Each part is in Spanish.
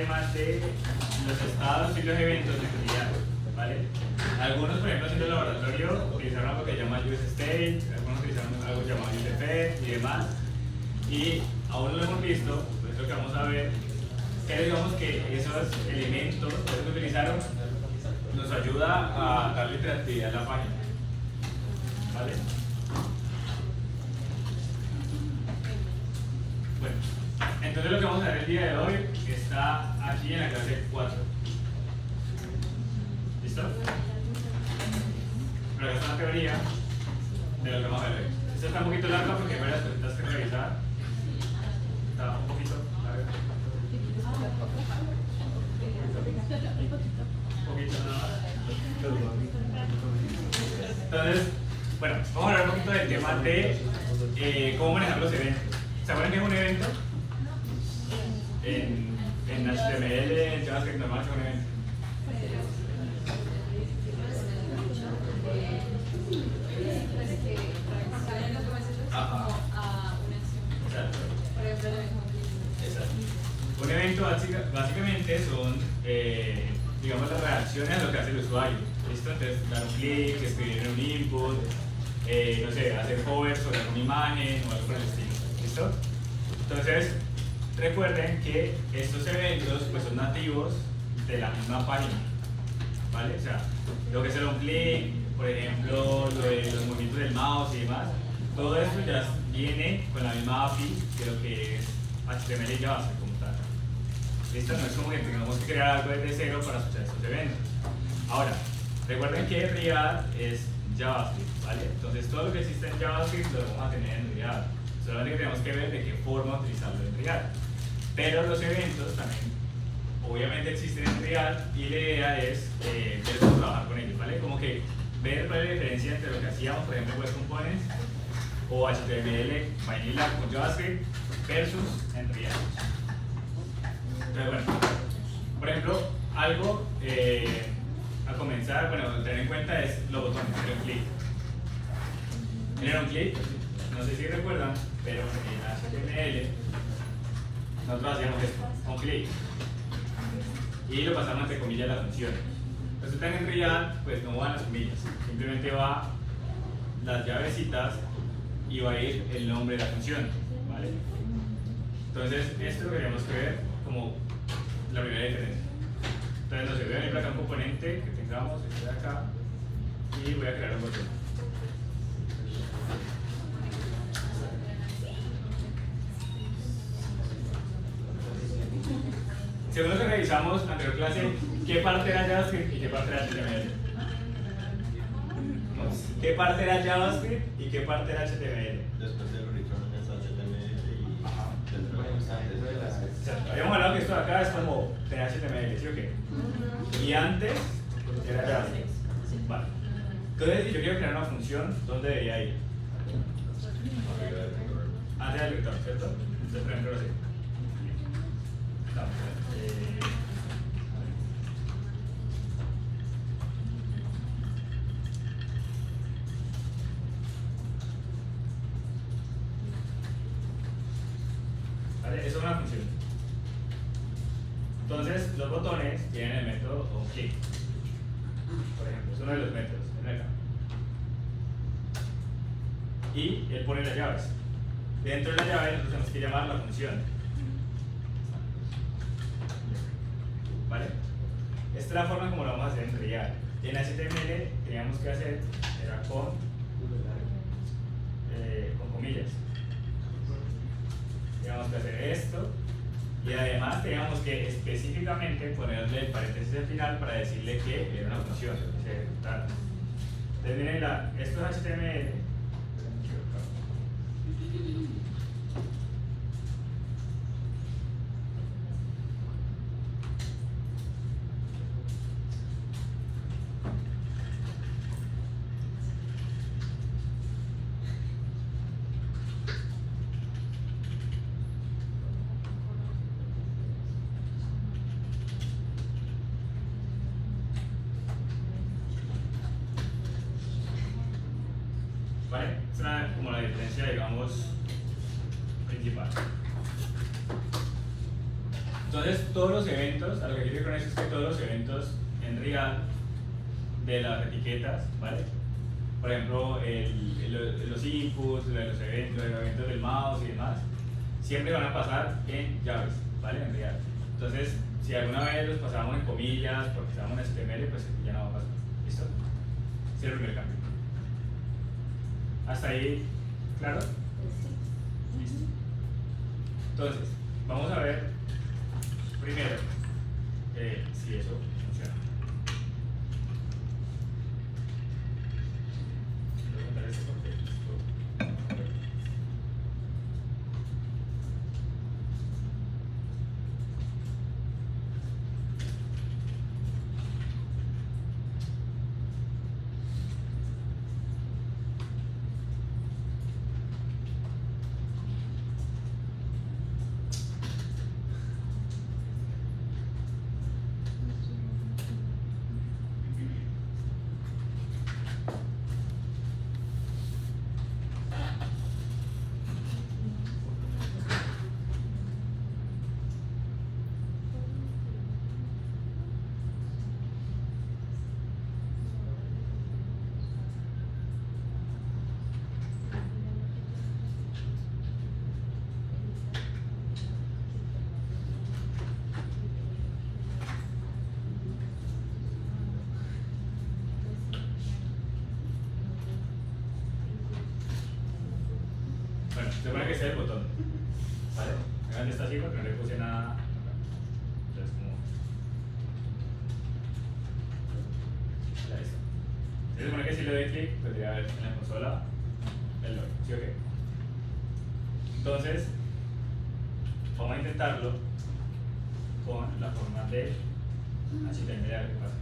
tema de los estados y los eventos de actividad, ¿vale? Algunos, por ejemplo, haciendo el laboratorio, utilizaron algo que se llama use state, algunos utilizaron algo llamado UTF y demás, y aún no lo hemos visto, por eso que vamos a ver, que digamos que esos elementos que utilizaron nos ayuda a darle interactividad a la página, ¿vale? Bueno, entonces lo que vamos a ver el día de hoy está aquí en la clase 4. ¿Listo? Pero esta es una teoría de lo que vamos a ver hoy. Esto está un poquito largo porque hay varias cositas que revisar. Está un poquito largo. Un poquito nada más. Entonces, bueno, vamos a hablar un poquito del tema de cómo manejar los eventos. ¿Se acuerdan que es un evento? En HTML, en JavaScript normal es un evento. Ajá. Exacto. Exacto. Un evento básicamente son, digamos, las reacciones a lo que hace el usuario. ¿Listo? Entonces, dar un clic, escribir un input, no sé, hacer hover sobre alguna imagen o algo por el estilo. ¿Listo? Entonces, recuerden que estos eventos pues, son nativos de la misma página, ¿vale? O sea, lo que es un clic, por ejemplo, lo de los movimientos del mouse y demás, todo esto ya viene con la misma API de lo que es HTML y JavaScript como tal. ¿Listo? No es como que tengamos que crear algo desde cero para asociar estos eventos. Ahora, recuerden que React es JavaScript, ¿vale? Entonces, todo lo que existe en JavaScript lo vamos a tener en React. Solamente que tenemos que ver de qué forma utilizarlo en React. Pero los eventos también, obviamente, existen en React y la idea es ver cómo trabajar con ellos, ¿vale? Como que ver cuál es la diferencia entre lo que hacíamos, por ejemplo, Web Components o HTML, Vanilla con JavaScript versus en React. Entonces, bueno, por ejemplo, algo a comenzar, bueno, tener en cuenta es los botones, tener un clic. Tener un clic, no sé si recuerdan, pero en HTML nosotros hacíamos esto, un clic, y lo pasamos entre comillas a la función. Resulta que en React pues no van las comillas, simplemente va las llavecitas y va a ir el nombre de la función, ¿vale? Entonces esto lo queríamos que ver como la primera diferencia. Entonces no sé, voy a venir acá un componente que tengamos, este de acá, y voy a crear un botón. Según lo que revisamos en la anterior clase, ¿qué parte era JavaScript y qué parte era HTML? ¿Qué parte era JavaScript y qué parte era HTML? Después del return es HTML y dentro de la... Habíamos hablado que esto de acá es como tener HTML, ¿sí o qué? Y antes era JavaScript. Vale. Entonces, si yo quiero crear una función, ¿dónde debería ir? Antes del return, ¿cierto? Entonces, por ejemplo, así. ¿Vale? Eso es una función. Entonces, los botones tienen el método onClick. Por ejemplo, es uno de los métodos. Ven acá. Y él pone las llaves. Dentro de la llave, nosotros tenemos que llamar la función. ¿Vale? Esta es la forma como lo vamos a hacer en React. En HTML teníamos que hacer, era con comillas. Teníamos que hacer esto y además teníamos que específicamente ponerle el paréntesis al final para decirle que era una función. Entonces miren, esto es HTML. ¿Vale? Esa es como la diferencia, digamos, principal. Entonces, todos los eventos, a lo que quiero decir con eso es que todos los eventos en real de las etiquetas, ¿vale? Por ejemplo, los inputs, los eventos del mouse y demás, siempre van a pasar en llaves, ¿vale? En real. Entonces, si alguna vez los pasábamos en comillas, porque estábamos en HTML, pues ya no va a pasar. ¿Listo? Ese es el primer cambio. ¿Hasta ahí? ¿Claro? Listo. Entonces, vamos a ver primero si eso funciona. Voy a contar esto porque esto... Bueno, se supone que ese es el botón, ¿vale? Vean, está así porque no le puse nada acá. Entonces, como... ya está. Se supone que si le doy clic, pues debería ver en la consola el logo, ¿sí o qué? Entonces, vamos a intentarlo con la forma de HTML, a ver qué pasa.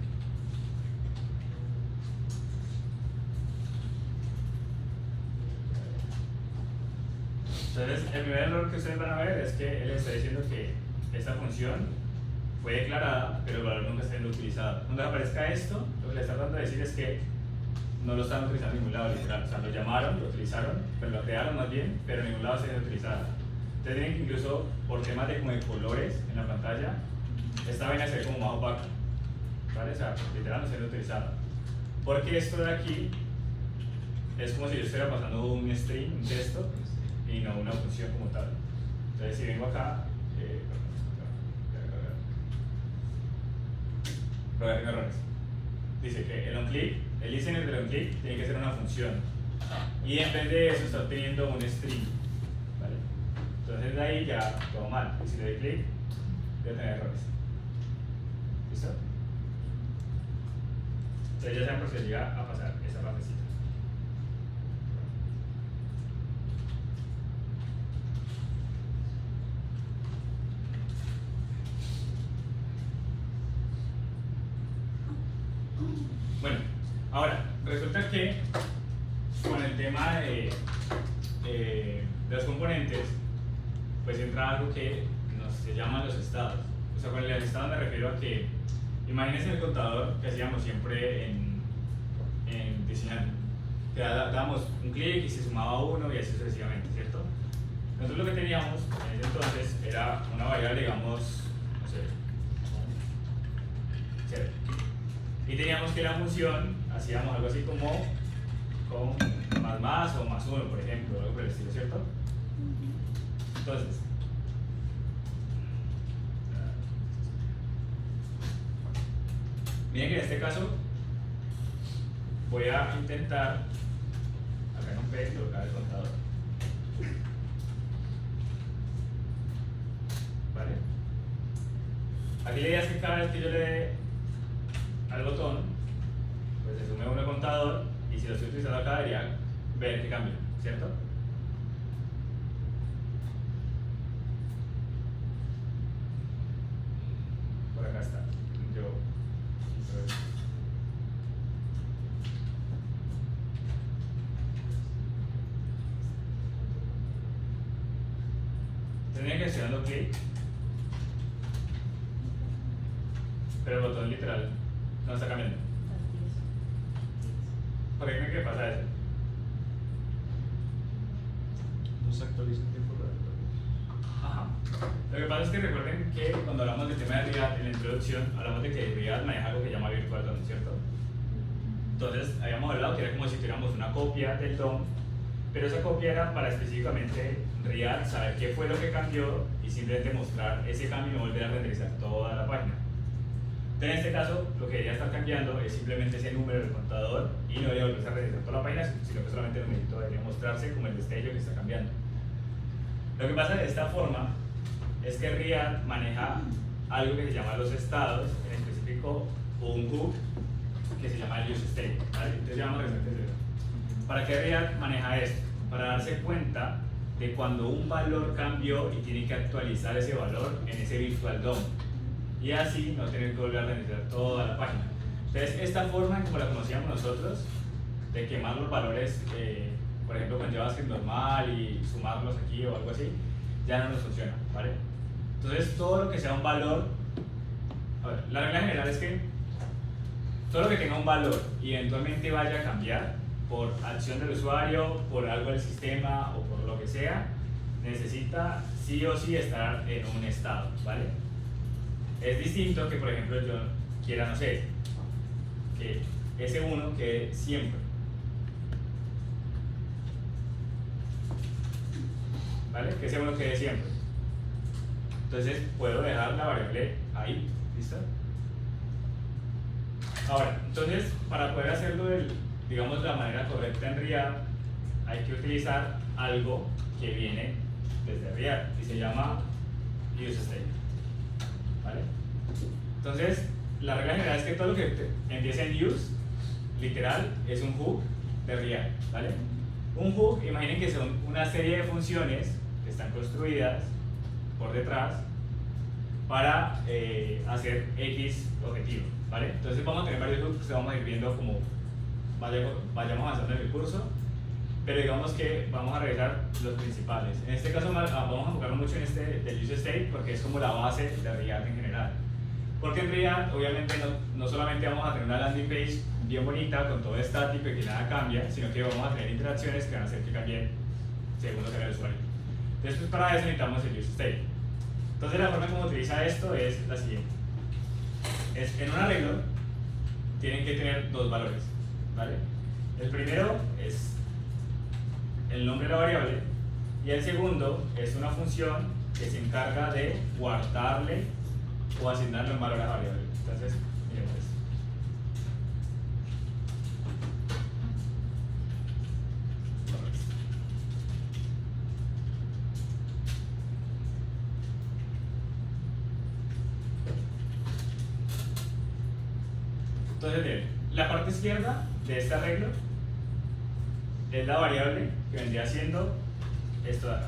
Entonces, el primer error que ustedes van a ver es que él está diciendo que esta función fue declarada, pero el valor nunca está siendo utilizado. Cuando aparezca esto, lo que le está tratando de decir es que no lo están utilizando en ningún lado, literal. O sea, lo llamaron, lo utilizaron, pero lo crearon más bien, pero en ningún lado está siendo utilizado. Ustedes tienen que incluso, por temas de, como de colores en la pantalla, esta vaina se ve como más opaca, ¿vale? O sea, literal no está siendo utilizada. Porque esto de aquí es como si yo estuviera pasando un string, un texto, y no una función como tal. Entonces, si vengo acá, probar errores. Dice que el onClick, el listener del onClick tiene que ser una función. Y en vez de eso está obteniendo un string. ¿Vale? Entonces de ahí ya todo mal. Y si le doy clic, voy a tener errores. ¿Listo? Entonces ya saben por si llega a pasar esa partecita. Bueno, ahora, resulta que con el tema de los componentes, pues entra algo que se llaman los estados. O sea, con el estado me refiero a que, imagínense el contador que hacíamos siempre en diseñando, que dábamos un clic y se sumaba uno y así sucesivamente, ¿cierto? Nosotros lo que teníamos en ese entonces era una variable, digamos, no sé, 0. Y teníamos que la función, hacíamos algo así como con más o más 1, por ejemplo, algo por el estilo, ¿cierto? Entonces, miren que en este caso voy a intentar, acá en un P, colocar el contador. ¿Vale? Aquí la idea es que cada vez que yo le dé al botón, pues se sume uno al contador, y si lo estoy utilizando acá debería ver que cambia, ¿cierto? Por acá está. Tendría que estar dando clic, pero el botón literal no está cambiando. ¿Por qué creen que pasa eso? No se actualiza en tiempo real. Ajá. Lo que pasa es que recuerden que cuando hablamos del tema de React en la introducción, hablamos de que React maneja algo que se llama Virtual DOM, ¿cierto? Entonces, habíamos hablado que era como si tuviéramos una copia del DOM, pero esa copia era para específicamente React saber qué fue lo que cambió y simplemente mostrar ese cambio y no volver a renderizar toda la página. Entonces, en este caso, lo que debería estar cambiando es simplemente ese número del contador y no debería volverse a renderizar toda la página, sino que solamente el numerito debería mostrarse como el destello que está cambiando. Lo que pasa de esta forma es que React maneja algo que se llama los estados, en específico un hook que se llama el useState, ¿vale? Entonces ya vamos a resolver eso. ¿Para qué React maneja esto? Para darse cuenta de cuando un valor cambió y tiene que actualizar ese valor en ese virtual DOM y así no tener que volver a renderizar toda la página. Entonces esta forma como la conocíamos nosotros de quemar los valores, por ejemplo con JavaScript normal y sumarlos aquí o algo así, ya no nos funciona, ¿vale? Entonces todo lo que sea un valor, a ver, la regla general es que todo lo que tenga un valor y eventualmente vaya a cambiar por acción del usuario, por algo del sistema o por lo que sea, necesita sí o sí estar en un estado, ¿vale? Es distinto que, por ejemplo, yo quiera, no sé, que ese 1 quede siempre, ¿vale? Que ese 1 quede siempre. Entonces puedo dejar la variable ahí, ¿listo? Ahora, entonces, para poder hacerlo digamos de la manera correcta en React, hay que utilizar algo que viene desde React y se llama useState, ¿vale? Entonces, la regla general es que todo lo que empiece en use, literal, es un hook de React, ¿vale? Un hook, imaginen que son una serie de funciones que están construidas por detrás para hacer X objetivo, ¿vale? Entonces vamos a tener varios hooks que vamos a ir viendo como vayamos avanzando en el curso, pero digamos que vamos a revisar los principales. En este caso vamos a enfocarnos mucho en este del useState porque es como la base de React en general. Porque en React obviamente no solamente vamos a tener una landing page bien bonita con todo estático y que nada cambia, sino que vamos a tener interacciones que van a hacer que cambien según lo que haga el usuario. Entonces pues, para eso necesitamos el useState. Entonces la forma como utiliza esto es la siguiente. En un arreglo tienen que tener dos valores, ¿vale? El primero es el nombre de la variable y el segundo es una función que se encarga de guardarle o asignarle un valor a la variable. Entonces, miremos esto. Entonces, bien, la parte izquierda de este arreglo es la variable que vendría siendo esto de acá.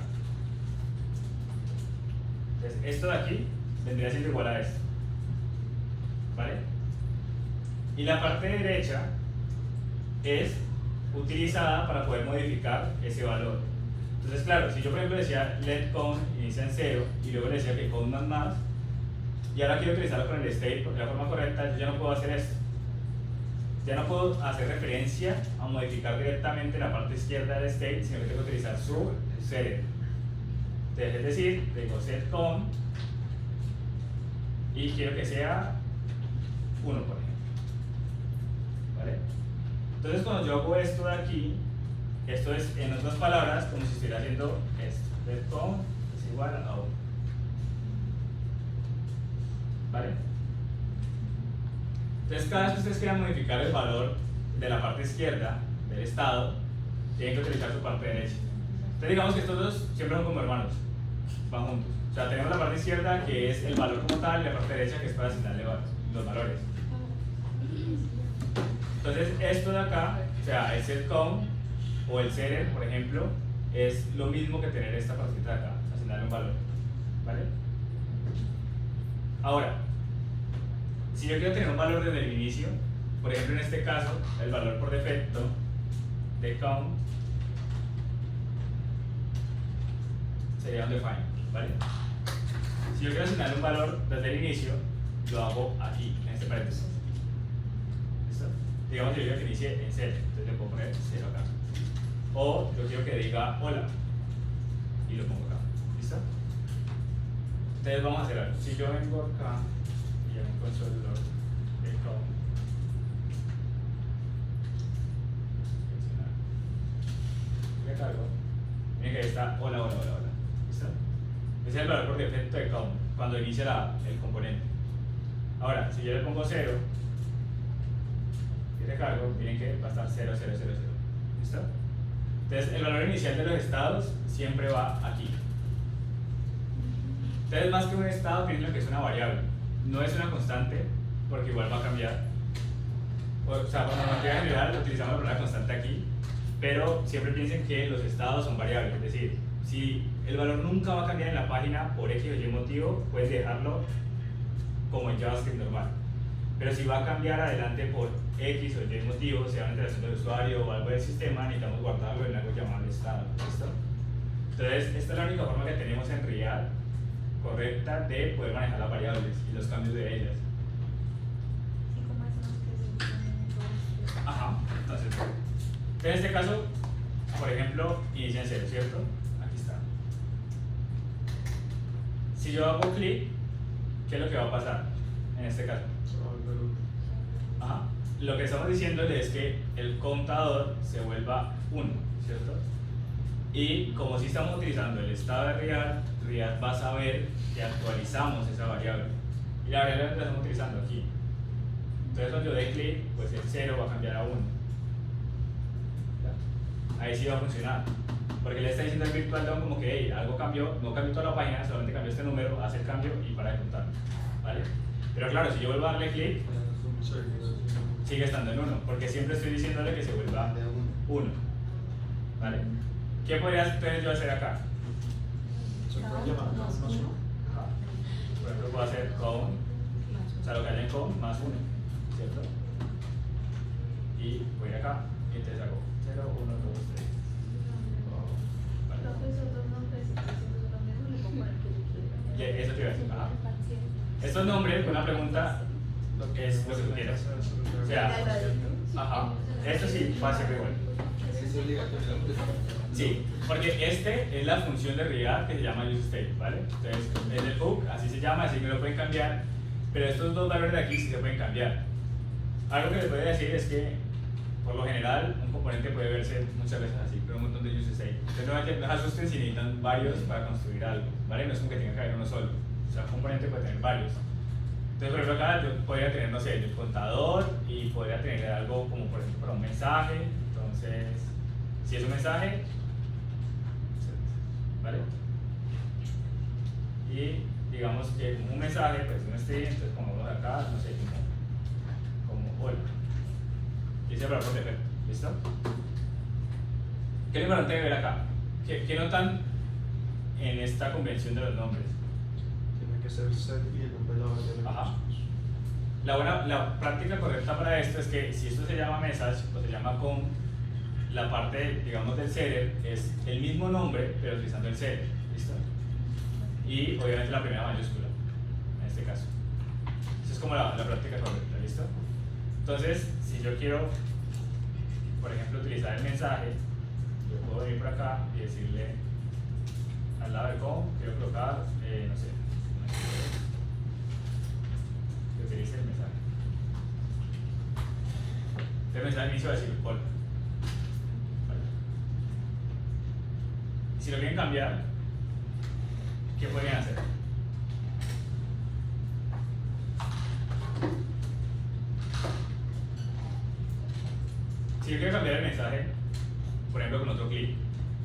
Entonces, esto de aquí vendría siendo igual a esto, ¿vale? Y la parte derecha es utilizada para poder modificar ese valor. Entonces, claro, si yo por ejemplo decía let count inicia en 0 y luego le decía que count más, y ahora quiero utilizarlo con el state porque la forma correcta, yo ya no puedo hacer esto. Ya no puedo hacer referencia a modificar directamente la parte izquierda del state, sino que tengo que utilizar su set. Entonces, es decir, digo set count y quiero que sea 1, por ejemplo, ¿vale? Entonces cuando yo hago esto de aquí, esto es en otras palabras como si estuviera haciendo esto, let count es igual a 1, ¿vale? Entonces cada vez que ustedes quieran modificar el valor de la parte izquierda del estado, tienen que utilizar su parte derecha. Entonces digamos que estos dos siempre son como hermanos, van juntos. O sea, tenemos la parte izquierda que es el valor como tal y la parte derecha que es para asignarle los valores. Entonces esto de acá, o sea, el set count o el setter, por ejemplo, es lo mismo que tener esta partita de acá, asignarle un valor, ¿vale? Ahora, si yo quiero tener un valor desde el inicio, por ejemplo en este caso, el valor por defecto de count sería un define, ¿vale? Si yo quiero asignar un valor desde el inicio, lo hago aquí, en este paréntesis. ¿Listo? Digamos que yo quiero que inicie en 0, entonces le puedo poner 0 acá. O yo quiero que diga hola y lo pongo acá. ¿Listo? Entonces vamos a hacer algo. Si yo vengo acá y hago un console log de count, le cargo, miren que ahí está hola, hola, hola, hola. ¿Listo? Ese es el valor por defecto de count cuando inicia el componente. Ahora, si yo le pongo 0 y recargo, miren que va a estar 0, 0, 0, 0. ¿Listo? Entonces, el valor inicial de los estados siempre va aquí. Entonces, más que un estado, piensen que es una variable. No es una constante, porque igual va a cambiar. O sea, cuando nos llega a general, utilizamos la palabra constante aquí, pero siempre piensen que los estados son variables. Es decir, si el valor nunca va a cambiar en la página por X o Y motivo, puedes dejarlo como en JavaScript normal. Pero si va a cambiar adelante por X o Y motivo, sea una interacción del usuario o algo del sistema, necesitamos guardarlo en algo llamado estado. ¿Listo? Entonces, esta es la única forma que tenemos en React correcta de poder manejar las variables y los cambios de ellas. ¿Y cómo hacemos que se entiendan todos? Ajá, entonces, en este caso, por ejemplo, inicia en 0, ¿cierto? Aquí está. Si yo hago clic, ¿qué es lo que va a pasar en este caso? Ajá. Lo que estamos diciéndole es que el contador se vuelva 1, ¿cierto? Y como si estamos utilizando el estado de React, React va a saber que actualizamos esa variable. Y la variable la estamos utilizando aquí. Entonces cuando yo dé clic, pues el 0 va a cambiar a 1. Ahí sí va a funcionar. Porque le está diciendo al virtual DOM como que hey, algo cambió, no cambió toda la página, solamente cambió este número, hace el cambio y para de contar. ¿Vale? Pero claro, si yo vuelvo a darle clic, sigue estando en 1, porque siempre estoy diciéndole que se vuelva 1. ¿Vale? ¿Qué podría entonces yo hacer acá? Ajá. Por ejemplo, puedo hacer count, o sea, lo que hay en count más 1, ¿cierto? Y voy acá y entonces hago 0, 1, 2, 3. Y eso te iba a decir. Ajá. Estos nombres, una pregunta, es lo que tú quieras. O sea, ajá, esto sí va a ser igual. Sí, porque este es la función de React que se llama useState, ¿vale? Entonces, es el hook, así se llama, así que lo pueden cambiar, pero estos dos valores de aquí sí se pueden cambiar. Algo que les voy a decir es que, por lo general, un componente puede verse muchas veces así, pero un montón de useState. Entonces, no se asusten si necesitan varios para construir algo, ¿vale? No es como que tenga que haber uno solo, o sea, un componente puede tener varios. Entonces, por ejemplo, acá yo podría tener, no sé, el contador y podría tener algo como, por ejemplo, para un mensaje. Entonces, si es un mensaje, ¿vale? Y digamos que como un mensaje, pues un string, entonces pongamos acá, no sé, como hola. Y ese valor por defecto, ¿listo? ¿Qué es lo importante de ver acá? ¿Qué notan en esta convención de los nombres? Tiene que ser set y el nombre de la Ajá. La práctica correcta para esto es que si esto se llama message o se llama con la parte, digamos, del setter es el mismo nombre pero utilizando el setter, ¿listo? Y obviamente la primera mayúscula en este caso. Eso es como la práctica correcta, ¿listo? Entonces, si yo quiero, por ejemplo, utilizar el mensaje, yo puedo venir por acá y decirle al lado de com, quiero colocar, no sé, que utilice el mensaje. Entonces el mensaje inicio va a decir hola. Vale. Si lo quieren cambiar, ¿qué podrían hacer? Si yo quiero cambiar el mensaje, por ejemplo con otro clic,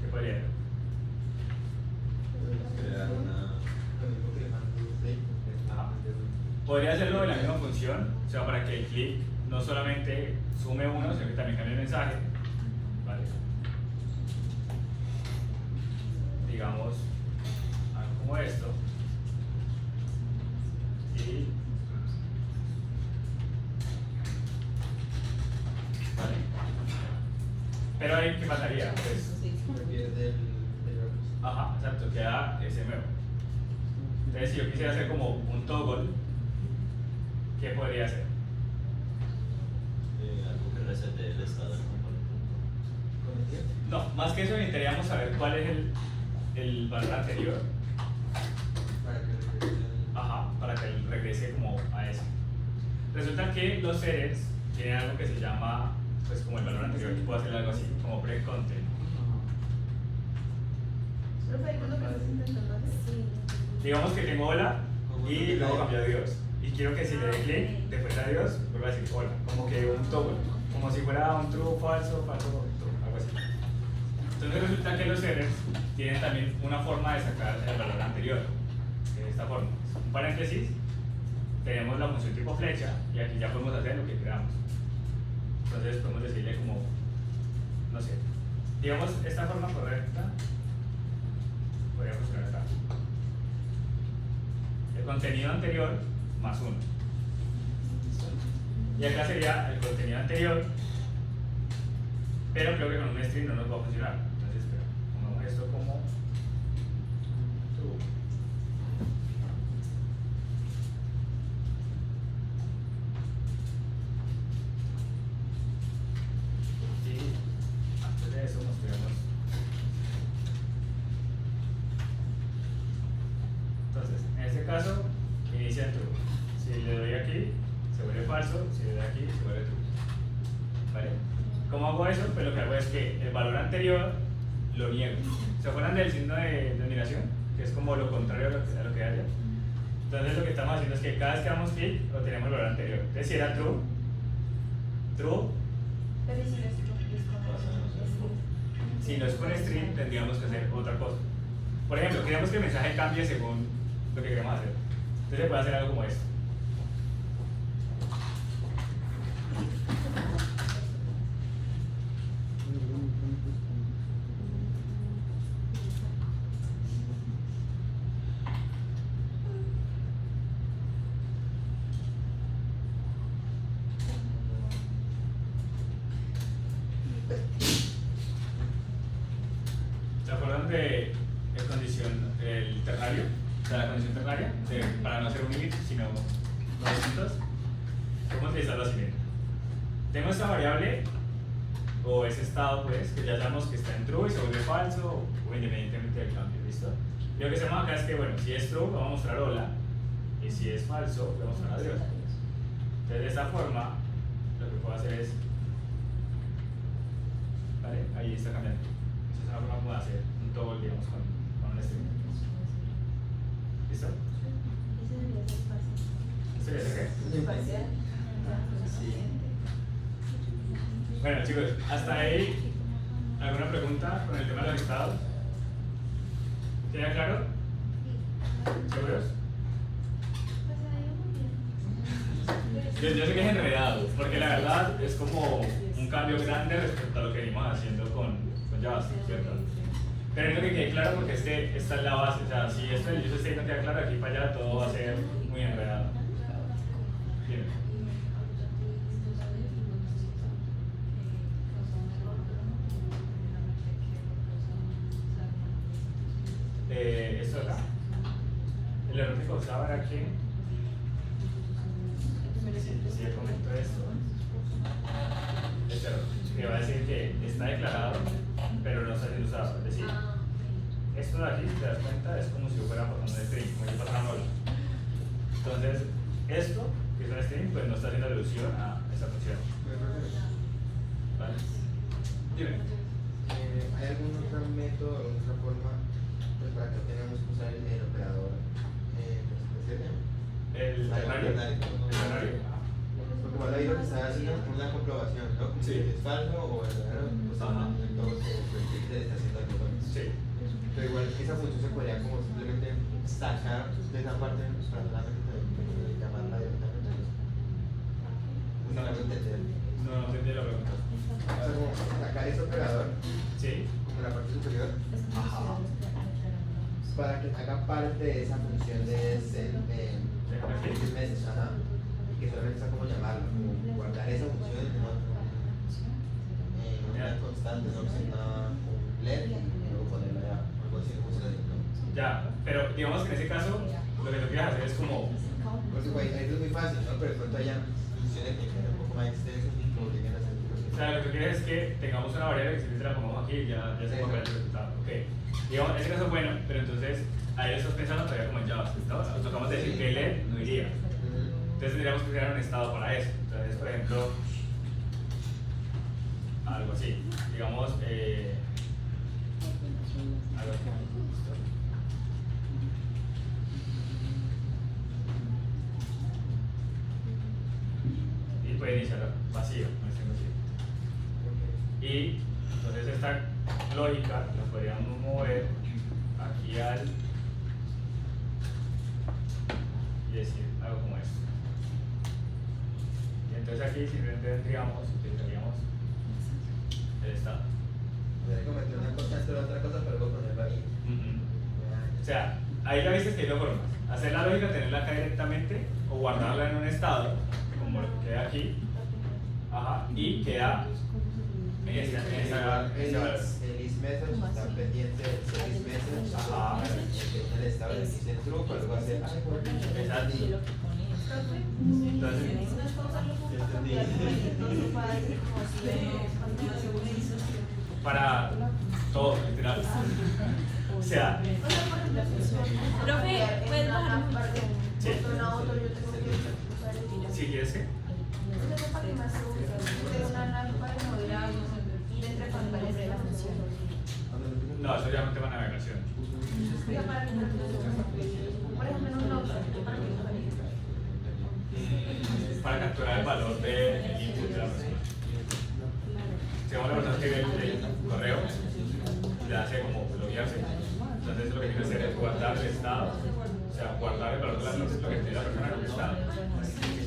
¿qué podría hacer? Crear una. Ajá. Podría hacerlo de la misma función, o sea, para que el clic no solamente sume uno, sino que también cambie el mensaje. ¿Vale? Digamos, algo como esto. Y. ¿Vale? Pero ahí, ¿qué pasaría? Pues, ajá, exacto, queda ese nuevo. Entonces, si yo quisiera hacer como un toggle, ¿qué podría hacer? Algo que resete el estado del componente. No, más que eso necesitaríamos saber cuál es el valor anterior. resulta que los seres tienen algo que se llama, pues como el valor anterior, y puedo hacer algo así, como pre-content. Profe, ¿qué es lo que estás intentando hacer? Sí. Digamos que tengo hola y luego cambio a Dios. Y quiero que si le doy clic, después a Dios, vuelva a decir hola. Como que un toggle, como si fuera un true, falso, falso, true, algo así. Entonces resulta que los seres tienen también una forma de sacar el valor anterior, de esta forma. Un paréntesis, tenemos la función tipo flecha y aquí ya podemos hacer lo que queramos. Entonces podemos decirle como, no sé, digamos esta forma correcta podría funcionar acá. El contenido anterior más 1. Y acá sería el contenido anterior, pero creo que con un string no nos va a funcionar. Entonces, espera, pongamos esto como true. Y antes de eso mostremos. Entonces, en este caso, inicia en true. Si le doy aquí, se vuelve falso. Si le doy aquí, se vuelve true. ¿Vale? ¿Cómo hago eso? Pues lo que hago es que el valor anterior lo niego. ¿Se acuerdan del signo de admiración? Que es como lo contrario a lo que haya. Entonces lo que estamos haciendo es que cada vez que damos clic, obtenemos el valor anterior. Entonces si era true, true. Pero si no es true, Si no es con string, tendríamos que hacer otra cosa. Por ejemplo, queremos que el mensaje cambie según lo que queremos hacer. Entonces se puede hacer algo como esto. ¿Se acuerdan de la condición, el ternario? O sea, la condición ternaria, para no hacer un init, sino dos puntos. ¿Cómo utilizarlo así? Bien. Tengo esta variable, o ese estado, pues, que ya sabemos que está en true y se vuelve falso, o independientemente del cambio, ¿listo? Y lo que hacemos acá es que, bueno, si es true, vamos a mostrar hola, y si es falso, vamos a mostrar adiós. Entonces, de esta forma, lo que puedo hacer es, ¿vale? Ahí está cambiando. Esa es una forma como de hacer un toggle, digamos, con un string. ¿Listo? Ese debería ser fácil. ¿Esto ya sé qué? Parcial. Sí. Bueno, chicos, hasta ahí, ¿alguna pregunta con el tema de los estados? ¿Queda claro? ¿Seguros? Pues ahí muy bien. Yo sé que es enredado, porque la verdad es como un cambio grande respecto a lo que venimos haciendo con JavaScript, ¿cierto? Pero es lo que quede claro porque esta es la base, o sea, si esto del user state no queda claro, aquí para allá todo va a ser muy enredado. Bien. Esto de acá, el error que causaba era que si yo comento esto, este error que va a decir que está declarado pero no está siendo usado, es decir, esto de aquí, si te das cuenta, es como si yo fuera pasando un string, como si yo pasara un hola. Entonces, esto, que es un string, pues no está haciendo alusión a esa función. ¿Vale? Dime. ¿Hay algún otro método, alguna otra forma pues, para que tengamos que usar el operador El ternario. El ternario. Porque igual ahí lo que está haciendo es una comprobación, ¿no? Como Sí. si es falso o verdadero, pues Ajá. entonces el está haciendo algo. Sí. Pero igual esa función se podría como simplemente sacar de esa parte para solamente llamarla directamente. No me entender. No entendí la pregunta. O sea, como sacar ese operador Sí. como la parte superior Ajá. para que haga parte de esa función de meses, ajá, y que solamente está como llamarlo, como guardar esa función en una constante, no una un LED y luego ponerla ya, algo así, funciona así, ¿no? Ya, pero digamos que en ese caso, lo que tú quieres hacer es como. Pues igual, ahí es muy fácil, ¿no? Pero de pronto haya funciones que sean un poco más extensas y que obliguen a hacer O sea, lo que tú quieres es que tengamos una variable que simplemente la pongamos aquí y ya se puede ver el resultado. Ok. Digamos, ese caso es bueno, pero entonces ahí lo estás pensando todavía como en JavaScript, ¿no? Nos tocamos decir que LED no iría. Entonces tendríamos que crear un estado para eso. Entonces, por ejemplo, algo así. Digamos, algo así. Y puede iniciar vacío, no es vacío. Y entonces esta lógica la podríamos mover aquí al y decir algo como esto. Y entonces aquí simplemente utilizaríamos el estado. Voy a cometer una cosa, esto es otra cosa, pero voy a ponerlo ahí. O sea, ahí ya viste que hay dos formas. Hacer la lógica, tenerla acá directamente o guardarla en un estado, como lo que queda aquí. Ajá, y queda en ese valor. El is message está pendiente del is message. Ajá. El estado de dice true, pero va a ser Exacto. Entonces, Para todo, literal. O sea, profe, ¿puedes bajar un poco? sí. Si quieres que. No, eso ya no es un tema de navegación. Para capturar el valor del input de la persona. Si la persona escribe el correo, le hace como bloquearse. Entonces lo que tiene que hacer es guardar el estado, o sea, guardar el valor de la persona, lo que tiene la persona en el estado.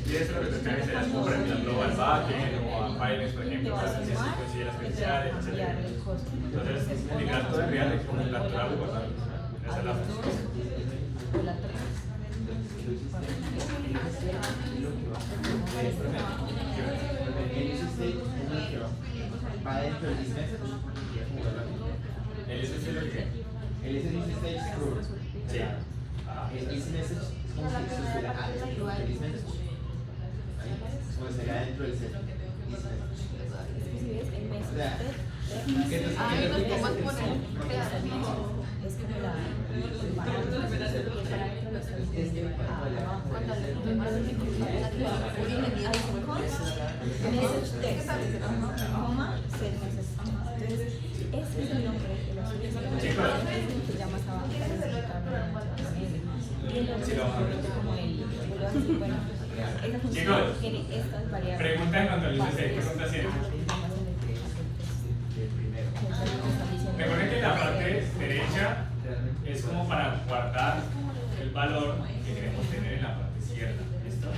Y eso lo que se tiene que hacer es como enviarlo al backend o a Files, por ejemplo, para que se consiga las credenciales, etc. Entonces, integrar todo en real es como capturarlo y guardarlo. Esa es la función. Va dentro del is message. El SSL lo que. El is message es true. Sí. Ajá. El is message es como si estuviera adentro del is message. Como si estaría dentro del is message. O sea, que no Ese es el nombre de los que llama Sí, lo vamos a ver. Chicos, Pregunta en cuanto al ICC, ¿qué pregunta tienen? Recuerden que la parte derecha es como para guardar el valor que queremos tener en la parte izquierda. ¿Listo? No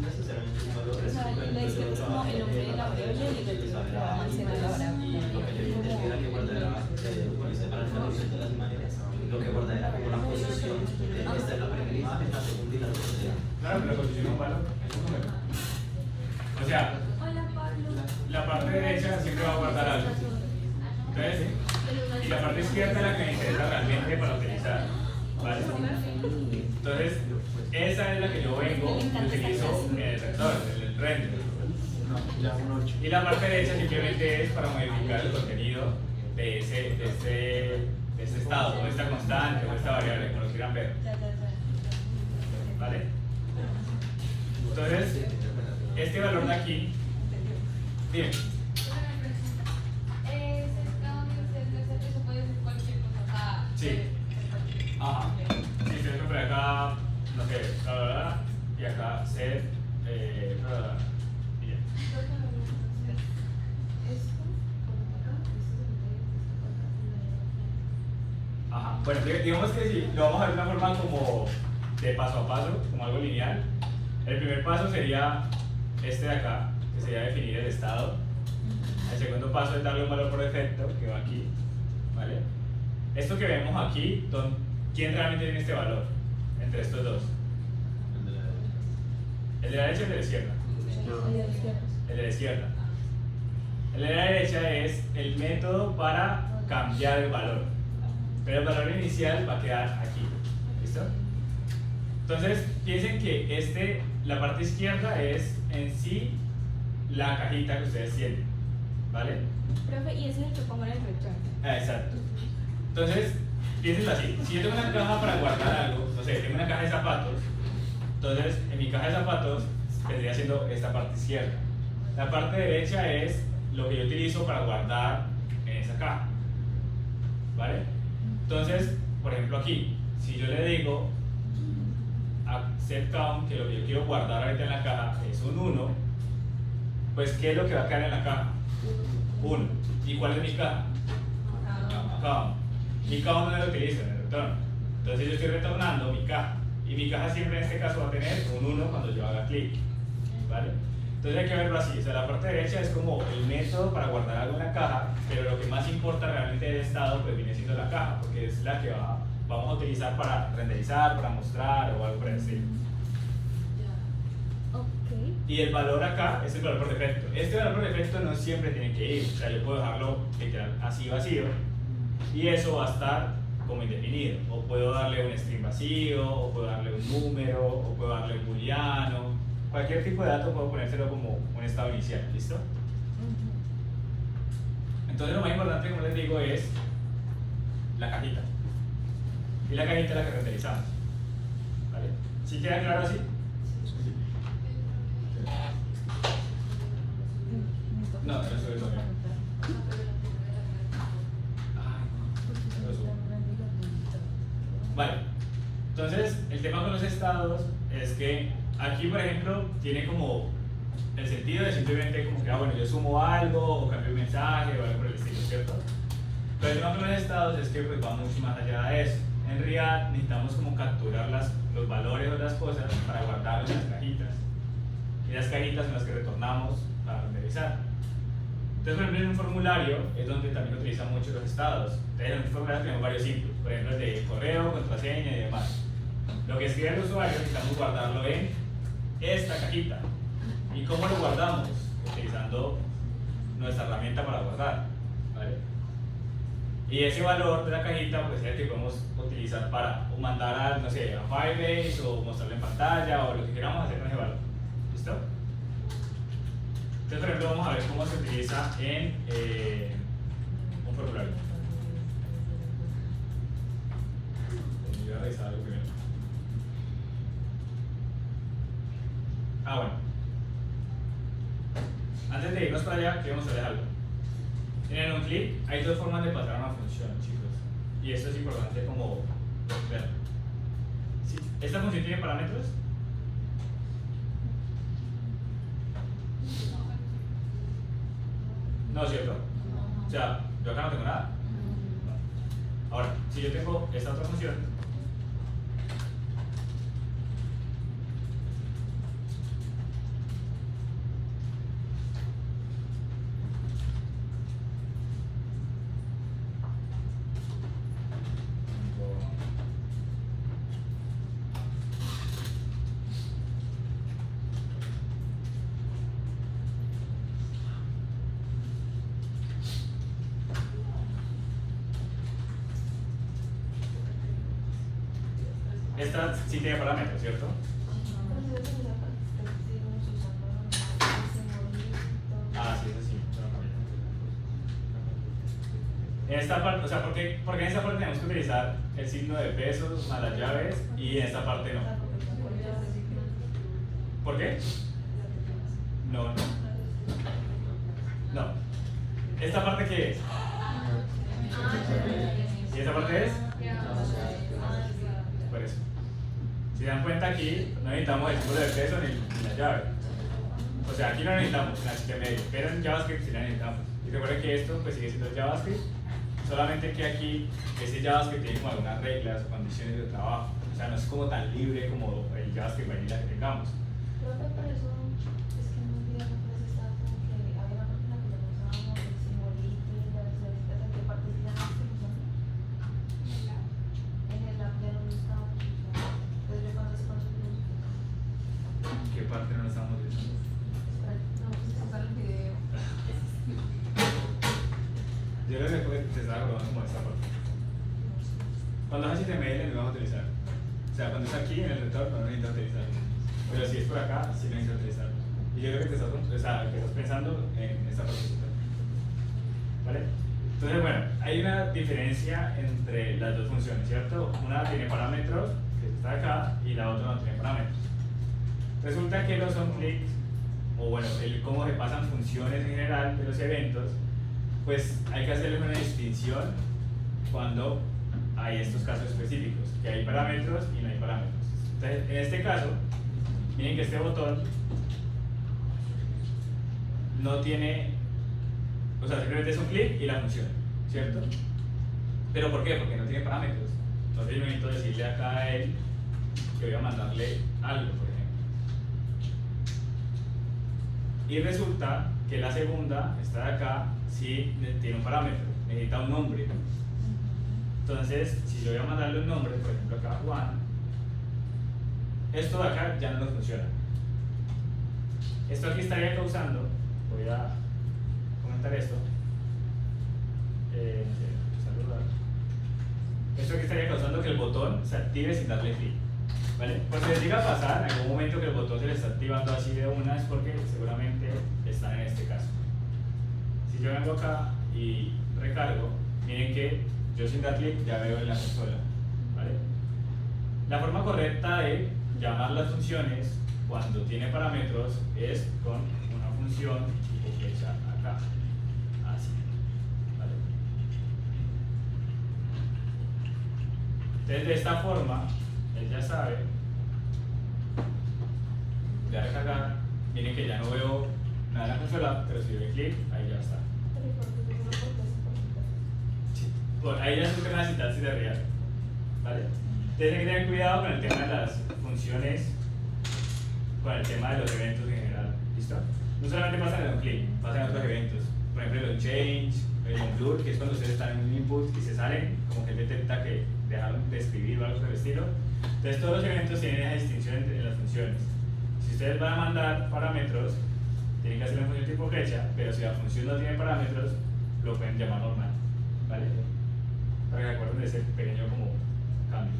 necesariamente un valor, es La izquierda es como el nombre de la variable y el otro va a almacenar la variable. lo que yo entendiera que guardará, utilicé para el traducir de las imágenes, lo que guardará como la posición de esta es la primera imagen, la segunda y la tercera. Claro, pero posición un valor es un número. O sea, Hola, Pablo. la parte derecha siempre va a guardar algo. Entonces, y la parte izquierda es la que me interesa realmente para utilizar. ¿Vale? Entonces, esa es la que yo vengo y utilizo en el retorno, en el render. Ya un 8. Y la parte derecha simplemente es para modificar el contenido de ese estado, o esta constante, o esta variable, como lo quieran ver. ¿Vale? Entonces, este valor de aquí, bien. Eso puede ser cualquier cosa. Sí. Ajá. Si ustedes por acá, no sé, bla, bla, bla, y acá set, bla, bla, bla, y ya. Ajá. Bueno, digamos que si lo vamos a ver de una forma como de paso a paso, como algo lineal. El primer paso sería este de acá, que sería definir el estado. El segundo paso es darle un valor por defecto, que va aquí, ¿vale? Esto que vemos aquí, ¿quién realmente tiene este valor entre estos dos? ¿El de la derecha o el de la izquierda? El de la izquierda. El de la derecha es el método para cambiar el valor, pero el valor inicial va a quedar aquí. ¿Listo? Entonces, piensen que la parte izquierda es en sí la cajita que ustedes tienen, ¿vale? Profe, y ese es el que pongo en el return. Ah, exacto. Entonces, piensen así, si yo tengo una caja para guardar algo, no sé, tengo una caja de zapatos, Entonces, en mi caja de zapatos vendría siendo esta parte izquierda. La parte derecha es lo que yo utilizo para guardar en esa caja, ¿vale? Entonces, por ejemplo aquí, si yo le digo a set count que lo que yo quiero guardar ahorita en la caja es un 1, pues ¿qué es lo que va a quedar en la caja? 1. ¿Y cuál es mi caja? Count. Mi count no lo utilizo en el retorno. Entonces yo estoy retornando mi caja. Y mi caja siempre en este caso va a tener un 1 cuando yo haga clic, ¿vale? Entonces hay que verlo así, o sea, la parte derecha es como el método para guardar algo en la caja, pero lo que más importa realmente del estado pues viene siendo la caja, porque es la que vamos a utilizar para renderizar, para mostrar o algo por el estilo. Ok. Y el valor acá es el valor por defecto. Este valor por defecto no siempre tiene que ir, o sea, yo puedo dejarlo literal así vacío y eso va a estar como indefinido, o puedo darle un string vacío, o puedo darle un número, o puedo darle un booleano. Cualquier tipo de dato puedo ponérselo como un estado inicial, ¿listo? Entonces lo más importante, como les digo, es la cajita. Y la cajita es la que renderizamos. ¿Vale? ¿Sí queda claro así? No, no sube todavía. Vale. Entonces, el tema con los estados es que aquí, por ejemplo, tiene como el sentido de simplemente como que, bueno, yo sumo algo o cambio un mensaje o algo por el estilo, ¿cierto? Pero el tema con los estados es que pues va mucho más allá de eso. En realidad necesitamos como capturar los valores o las cosas para guardarlos en las cajitas. Y las cajitas son las que retornamos para renderizar. Entonces, por ejemplo, en un formulario es donde también utilizan mucho los estados. Entonces, en un formulario tenemos varios inputs, por ejemplo, el de correo, contraseña y demás. Lo que escribe el usuario necesitamos guardarlo en esta cajita. ¿Y cómo lo guardamos? Utilizando nuestra herramienta para guardar, ¿vale? Y ese valor de la cajita pues es el que podemos utilizar para mandar a, no sé, a Firebase o mostrarlo en pantalla o lo que queramos hacer con ese valor. ¿Listo? Entonces, por ejemplo, vamos a ver cómo se utiliza en un formulario. Voy a revisar algo primero. Bueno. Antes de irnos para allá, quiero mostrarles algo. En un clic hay dos formas de pasar una función, chicos. Y esto es importante como ver. ¿Sí? ¿Esta función tiene parámetros? No, ¿cierto? O sea, yo acá no tengo nada. No. Ahora, si yo tengo esta otra función, esta sí tiene parámetros, ¿cierto? Sí, eso sí. En esta parte, o sea, porque en esta parte tenemos que utilizar el signo de pesos más las llaves y en esta parte no. ¿Por qué? No. ¿Esta parte qué es? ¿Y esta parte es? Por eso. Si dan cuenta aquí, no necesitamos el símbolo de peso ni la llave. O sea, aquí no necesitamos en HTML, pero en JavaScript sí la necesitamos. Y recuerden que esto pues sigue siendo JavaScript, solamente que aquí ese JavaScript tiene como algunas reglas o condiciones de trabajo. O sea, no es como tan libre como el JavaScript vanilla que tengamos. Creo que por eso es que no olvidamos que está como que había una parte en la que le usábamos el simbolito y las cositas en que participan las funciones. En el app ya no lo estábamos usando. Entonces yo cuando se consultó. ¿Qué parte no lo estamos usando? No, pues eso sale el video. Yo creo que te estaba acordando como esta parte. Cuando es HTML lo vamos a utilizar. O sea, cuando es aquí en el retorno no necesita utilizar. Pero si es por acá, sí necesita utilizar. Y yo creo que estás pensando en esta partecita. ¿Vale? Entonces, bueno, hay una diferencia entre las dos funciones, ¿cierto? Una tiene parámetros, que está acá, y la otra no tiene parámetros. Resulta que los onClick, o bueno, cómo se pasan funciones en general de los eventos, pues hay que hacerles una distinción cuando hay estos casos específicos, que hay parámetros y no hay parámetros. Entonces, en este caso, miren que este botón no tiene, o sea, simplemente es un clic y la función, ¿cierto? ¿Pero por qué? Porque no tiene parámetros. Entonces yo necesito decirle acá a él que voy a mandarle algo, por ejemplo. Y resulta que la segunda, esta de acá, sí tiene un parámetro, necesita un nombre. Entonces, si yo voy a mandarle un nombre, por ejemplo acá Juan, esto de acá ya no nos funciona. Esto aquí estaría causando, voy a comentar esto, saludar. Esto aquí estaría causando que el botón se active sin darle clic, ¿vale? Porque les llega a pasar en algún momento que el botón se le está activando así de una, es porque seguramente están en este caso. Si yo vengo acá y recargo, miren que yo sin dar clic ya veo en la consola, ¿vale? La forma correcta de llamar las funciones cuando tiene parámetros es con una función tipo flecha acá, así, ¿vale? Entonces de esta forma, él ya sabe, voy a recargar, miren que ya no veo nada en la consola, pero si doy clic, ahí ya está. Bueno, ahí ya es un tema de sintaxis de real, ¿vale? Entonces hay que tener cuidado con el tema de las funciones, con el tema de los eventos en general, ¿listo? No solamente pasa en el onClick, pasa en otros eventos, por ejemplo el onChange, el onBlur, que es cuando ustedes están en un input y se salen, como que él detecta que dejaron de escribir o algo por el estilo. Entonces todos los eventos tienen esa distinción entre las funciones. Si ustedes van a mandar parámetros, tienen que hacer una función tipo flecha, pero si la función no tiene parámetros, lo pueden llamar normal, ¿vale? Para que se acuerden de ese pequeño como cambio.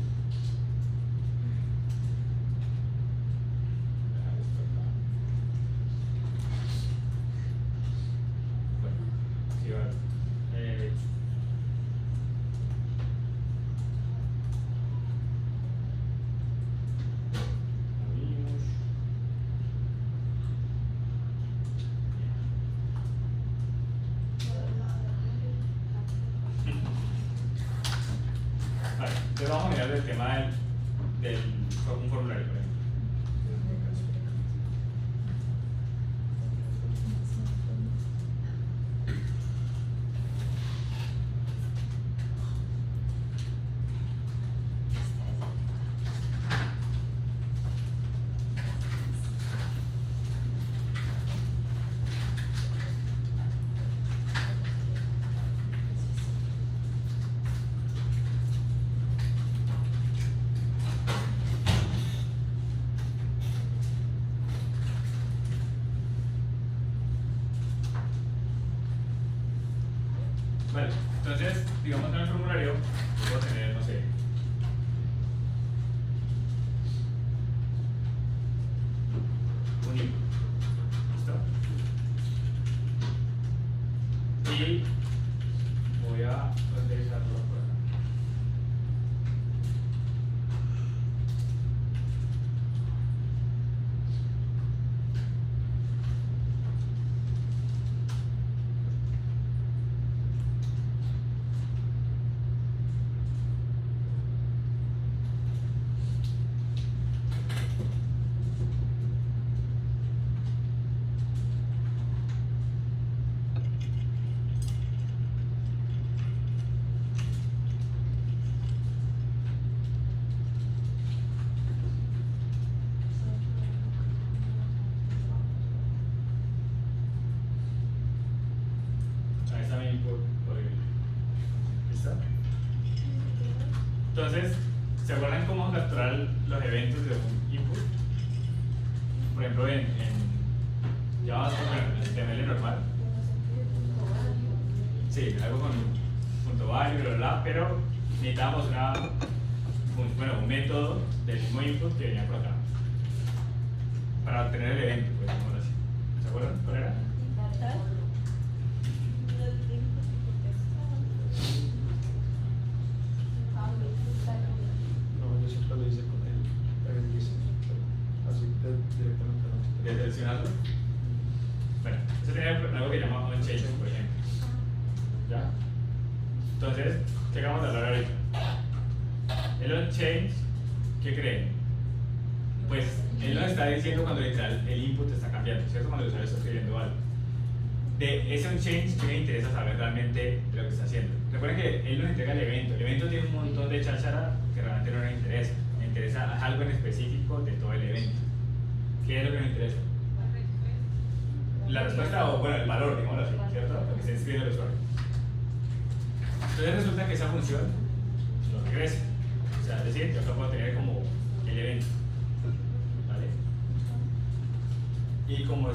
Bueno, sí, vale. Vale, entonces vamos a mirar el tema del un formulario, por ejemplo. Vale, entonces, digamos que en el formulario puedo tener, no sé, un input, ¿listo? Y voy a renderizarlo por acá. Ahí está mi input, ¿listo? Entonces, ¿se acuerdan cómo capturar los eventos de un input? Por ejemplo, en Java, en HTML normal. Sí, algo con punto value, bla, bla, bla, pero necesitamos un método del mismo input que venía por acá para obtener el evento, pues, digámoslo así. ¿Se acuerdan cuál era? No, yo siempre lo hice con él dice, así directamente. seleccionarlo. Bueno, eso tiene algo que llama onChange, por ejemplo. ¿Ya? Entonces, ¿qué acabamos de hablar ahorita? El onChange, ¿qué creen? Pues él nos está diciendo cuando literal el input está cambiando, ¿cierto? Cuando el usuario está escribiendo algo. De ese onChange, ¿qué me interesa saber realmente de lo que está haciendo? Recuerden que él nos entrega el evento tiene un montón de cháchara que realmente no nos interesa. Me interesa algo en específico de todo el evento. ¿Qué es lo que nos interesa? La respuesta, o bueno, el valor, digámoslo así, ¿cierto? Lo que está escribiendo el usuario. Entonces resulta que esa función lo regresa. O sea, es decir, yo acá puedo tener como el evento. ¿Vale? Y como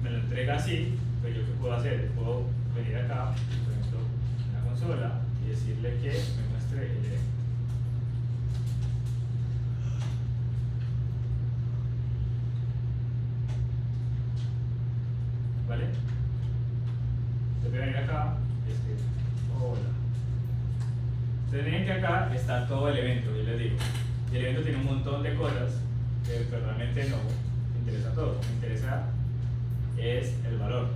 me lo entrega así, pues yo qué puedo hacer, puedo venir acá, por ejemplo, en la consola y decirle que me muestre el evento. ¿Vale? Entonces voy a venir acá y escribir hola. Entonces miren que acá está todo el evento, yo les digo. Y el evento tiene un montón de cosas que pues, realmente no me interesa todo. Me interesa es el valor.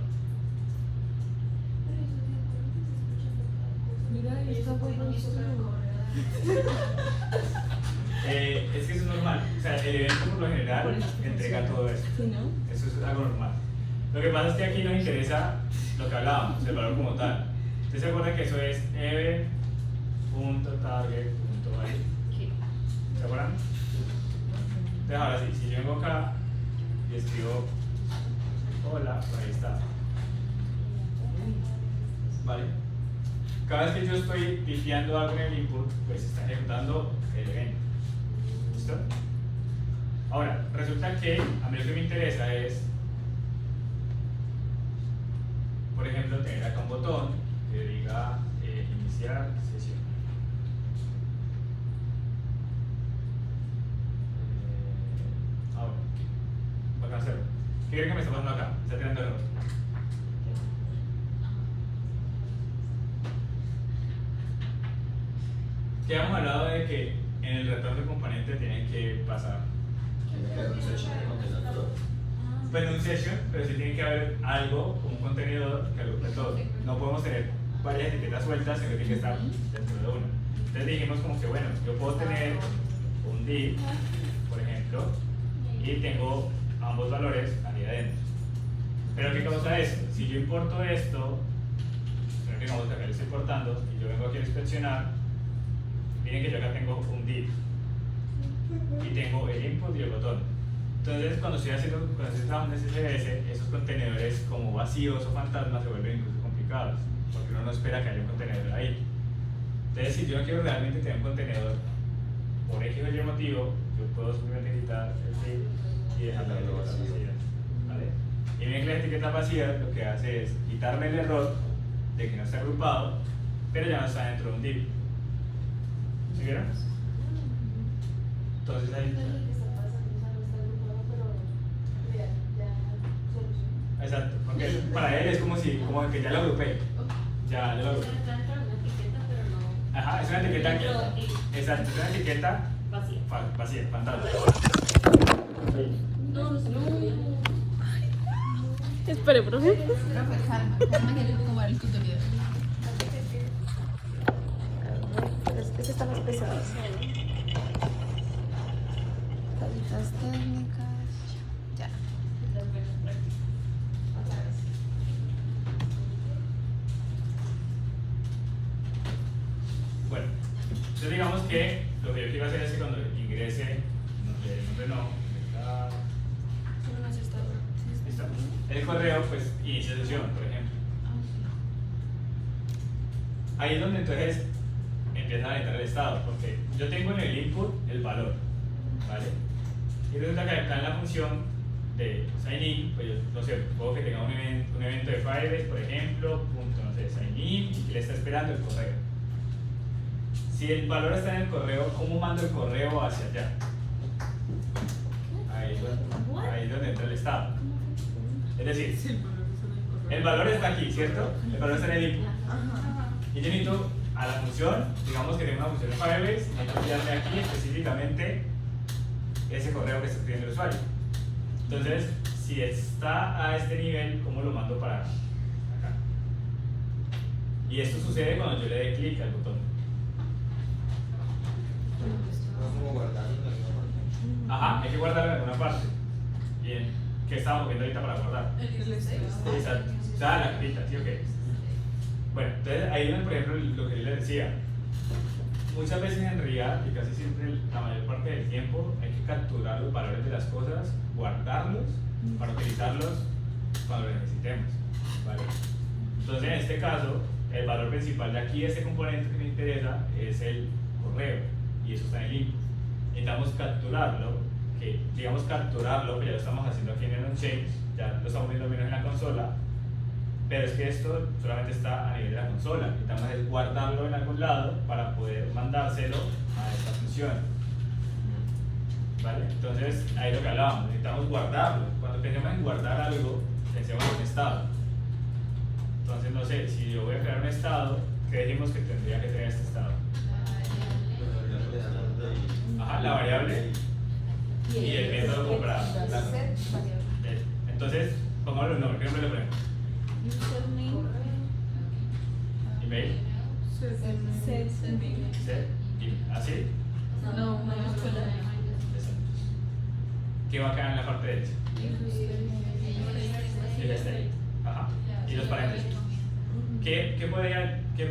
Mira, está muy Es que eso es normal. O sea, el evento por lo general entrega todo eso. Sí, ¿no? Eso es algo normal. Lo que pasa es que aquí nos interesa lo que hablábamos, el valor como tal. ¿Ustedes se acuerdan que eso es event.target.value? ¿Se acuerdan? Entonces ahora sí, si yo vengo acá y escribo hola, pues ahí está. ¿Vale? Cada vez que yo estoy limpiando algo en el input, pues está ejecutando el evento. ¿Listo? Ahora, resulta que a mí lo que me interesa es, por ejemplo, tener acá un botón que diga iniciar sesión. Ahora, voy a hacerlo. ¿Qué creen que me está pasando acá? Está tirando error. Que hemos hablado de que en el retorno de componente tienen que pasar. Pues no un session, pero sí tiene que haber algo como un contenedor que agrupe todo. No podemos tener varias etiquetas sueltas, sino que tiene que estar dentro de una. Entonces dijimos como que bueno, yo puedo tener un div, por ejemplo, y tengo ambos valores ahí adentro. Pero ¿qué causa eso? Si yo importo esto, digamos que acá lo estoy importando, y yo vengo aquí a inspeccionar, miren que yo acá tengo un div y tengo el input y el botón. Entonces cuando estoy trabajando en SSS, esos contenedores como vacíos o fantasmas se vuelven incluso complicados, porque uno no espera que haya un contenedor ahí. Entonces si yo quiero realmente tener un contenedor por X o Y motivo, yo puedo simplemente quitar el div y dejar las etiquetas vacías, ¿vale? Y miren que las etiquetas vacías lo que hace es quitarme el error de que no está agrupado, pero ya no está dentro de un div. ¿Sí vieron? Entonces ahí. Exacto, porque para él es como que ya lo agrupé. Ya lo agrupé. Ajá, es una etiqueta que. Exacto, es una etiqueta vacía, fantasma. Espere, profe. Profe, calma, calma que le tengo el tutorial. Este está más pesado. Salitas técnicas. Ya. Bueno, entonces digamos que lo que yo quiero hacer es que cuando ingrese, no sé, el nombre no, ¿listo? El correo, pues inicia sesión, por ejemplo. Ahí es donde entonces empiezan a entrar el estado, porque yo tengo en el input el valor, ¿vale? Y resulta que acá en la función de sign in, pues yo, no sé, puedo que tenga un evento de Firebase, por ejemplo, punto, no sé, sign in, y le está esperando el correo. Si el valor está en el correo, ¿cómo mando el correo hacia allá? Ahí es donde entra el estado. Es decir, el valor está aquí, ¿cierto? El valor está en el input. Y yo necesito a la función, digamos que tengo una función de Firebase, necesito enviarle aquí específicamente ese correo que está escribiendo el usuario. Entonces, si está a este nivel, ¿cómo lo mando para acá? Y esto sucede cuando yo le dé clic al botón. No como guardarlo en alguna parte. Ajá, hay que guardarlo en alguna parte. Bien, ¿qué estamos viendo ahorita para guardar? Exacto. O sea, la cajita, ¿sí o qué? Bueno, entonces ahí es, por ejemplo, lo que yo les decía. Muchas veces en realidad, y casi siempre la mayor parte del tiempo, hay que capturar los valores de las cosas, guardarlos para utilizarlos cuando los necesitemos, ¿vale? Entonces, en este caso, el valor principal de aquí, este componente que me interesa, es el correo, y eso está en el input. Necesitamos capturarlo, que digamos capturarlo, que ya lo estamos haciendo aquí en el onChange, ya lo estamos viendo menos en la consola, pero es que esto solamente está a nivel de la consola. Necesitamos es guardarlo en algún lado para poder mandárselo a esta función. ¿Vale? Entonces, ahí es lo que hablábamos, necesitamos guardarlo. Cuando pensemos en guardar algo, pensemos en un estado. Entonces, no sé, si yo voy a crear un estado, ¿qué dijimos que tendría que tener este estado? Ajá, la variable y el método comprado. Claro. Entonces, pongámosle un nombre. ¿Qué nombre le ponemos? Email. Set. ¿Así? No, Exacto. ¿Qué va a quedar en la parte derecha? El state. Ajá. Y los paréntesis. ¿Qué pondría yo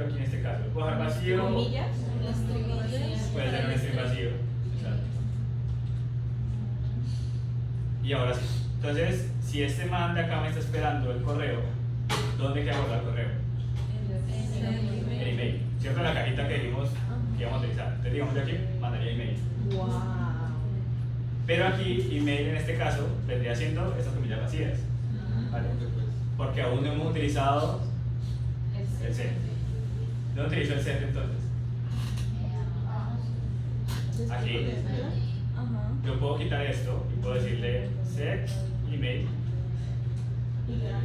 aquí en este caso? ¿Lo puedo dejar vacío? Comillas. Puede ser un string vacío. Exacto. Y ahora sí. Entonces, si este man de acá me está esperando el correo, ¿dónde queda guardado el correo? El email. ¿Cierto? En la cajita que dijimos que íbamos a utilizar. Entonces, digamos, yo aquí mandaría email. Wow. Pero aquí, email en este caso, vendría siendo esas comillas vacías. ¿Vale? Porque aún no hemos utilizado el set. ¿Dónde utilizo el set entonces? Aquí. Yo puedo quitar esto y puedo decirle set email y ya.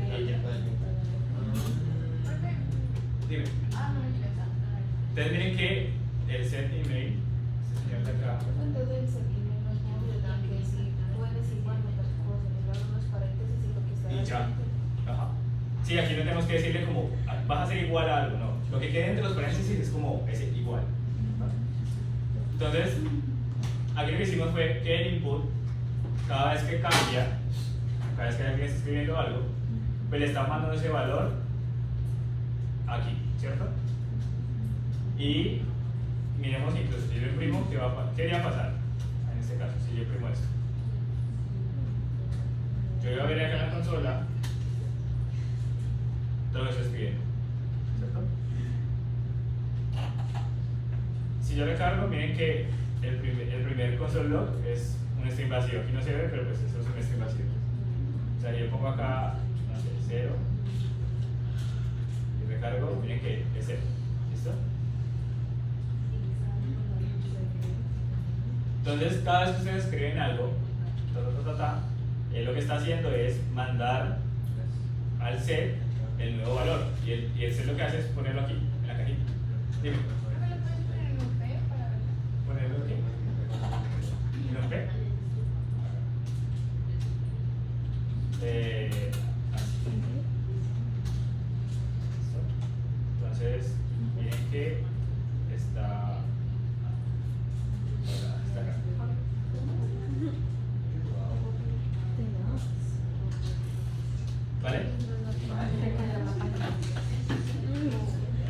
Dime. Ustedes miren que el set email, este señor de acá, Entonces el email no es como que si puedes igual otras cosas, le unos paréntesis y lo que está y ya. haciendo. Ajá. Sí, aquí no tenemos que decirle como vas a ser igual a algo, no. Lo que quede entre los paréntesis es como ese igual. ¿Vale? Entonces, aquí lo que hicimos fue que el input, cada vez que cambia, cada vez que alguien está escribiendo algo, pues le está mandando ese valor aquí, ¿cierto? Y miremos incluso si yo imprimo, ¿qué iría a pasar en este caso si yo imprimo esto? Yo voy a ver acá en la consola todo lo que estoy escribiendo, ¿cierto? Si yo le cargo, miren que el primer console log es un string vacío. Aquí no se ve, pero pues eso es un string vacío. O sea, yo pongo acá, no sé, 0 y recargo, miren que es 0. ¿Listo? Entonces, cada vez que ustedes escriben algo, lo que está haciendo es mandar al set el nuevo valor. Y el set lo que hace es ponerlo aquí, en la cajita. Dime. Ponerlo aquí. ¿En un P? Así. ¿Listo? Entonces, miren que está acá. ¿Vale?